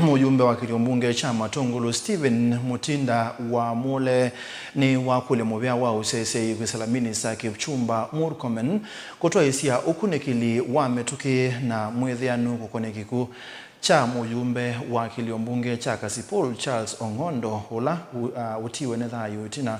Muyumbe wa Kiliombunge cha Matungulu Stephen Mutinda wa Mule Niwakulya Muvia wa Useseei Kwisila Minista Kipchumba Murkormen Kutwaiisya Ukunikili wa Mituki na Mwithianu Kukony'a Kikw'U cha Muyumbe wa Kiliombunge cha Kaspul Charles Ong'ondo ula Utiiwe na Thayu Itina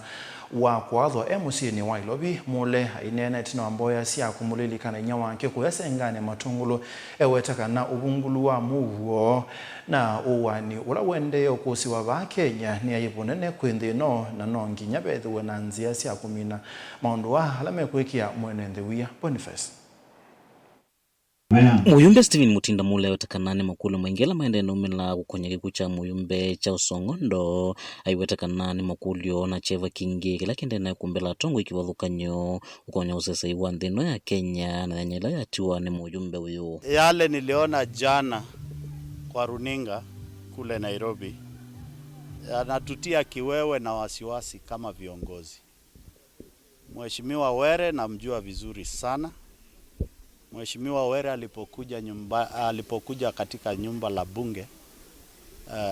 wa Kuathwa Musyini wa Ilovi Mule inena Itina amboya sya kumulilikana nyawake kuyasengane Matungulu ewetakana ubungulu wa Muvia na uwani ula wende okusi wa Kenya ni ayipunene kwinthino na nonginya bethuwe na nzia sya kumina maundu wa alame kwikia mwenende wia Boniface. Muyumbe Stephen Mutinda Mule wetakana makulu maingela maendeleo mela Kukony'a Kikw'U cha Muyumbe cha Ong'ondo aiwetakana makulyo na cheva kingi kila kende na kumbela tongo ikiwathukanyo Kukony'a Useseei wa nthino ya Kenya na nyela yatiwa ni Muyumbe uyu. Yale niliona jana kwa runinga kule Nairobi yanatutia kiwewe na wasiwasi kama viongozi. Mheshimiwa Were namjua vizuri sana. Mheshimiwa Were alipokuja katika nyumba la bunge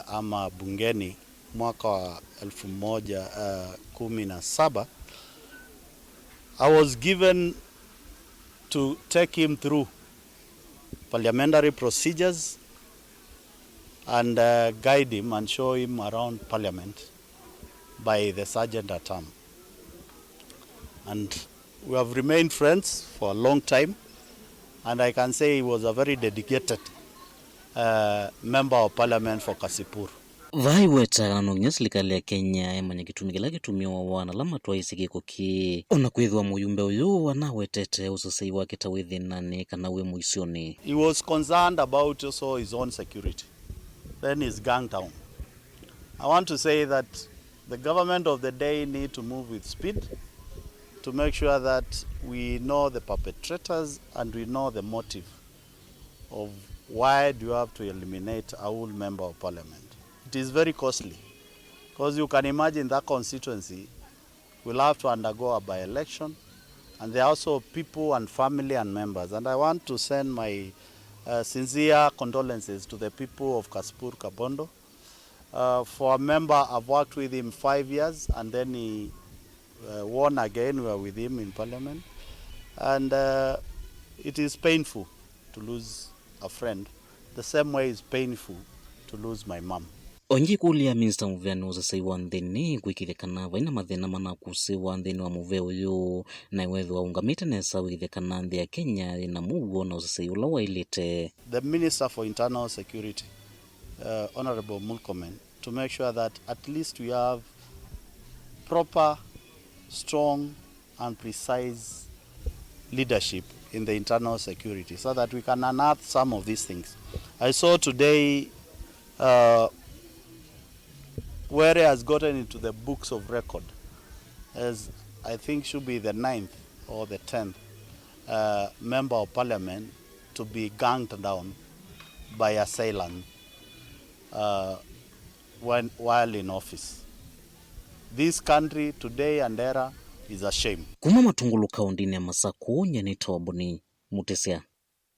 ama bungeni mwaka wa 2017, I was given to take him through parliamentary procedures and guide him and show him around parliament by the sergeant at arms. And we have remained friends for a long time. And I can say he was a very dedicated member of parliament for Kaspul. Vaiweta nonginya serikali ya Kenya emanya kitumikila kitumiwa wana lama Kutwaiisya kikoki ona kwithwa Muyumbe uyu wanawetete Useseei wake ta withinani kana we Musyini. He was concerned about also his own security, then his gang town. I want to say that the government of the day need to move with speed to make sure that we know the perpetrators and we know the motive of why do you have to eliminate a whole member of parliament. It is very costly because you can imagine that constituency will have to undergo a by-election, and there are also people and family and members. And I want to send my sincere condolences to the people of Kaspul Kabondo. For a member, I've worked with him 5 years, and then he won again. We were with him in parliament, and it is painful to lose a friend the same way it's painful to lose my mom. Ongi kulia Minista Muvia Useseei wa nthini kwikithekana vaina mathina mana kusiwa nthini wa Muvia uyu na iwethwa ungamite nesa wikithekana nthi ya Kenya ina muguo na Useseei ula wailite. The Minister for Internal Security, Honorable Murkormen, to make sure that at least we have proper, strong and precise leadership in the internal security so that we can unearth some of these things. I saw today Were has gotten into the books of record as I think should be the 9th or the 10th member of parliament to be gunned down by assailants while in office. This country today and era is a shame. Kuma Matungulu kaundini ya Masaku nyanita wabuni Mutesia.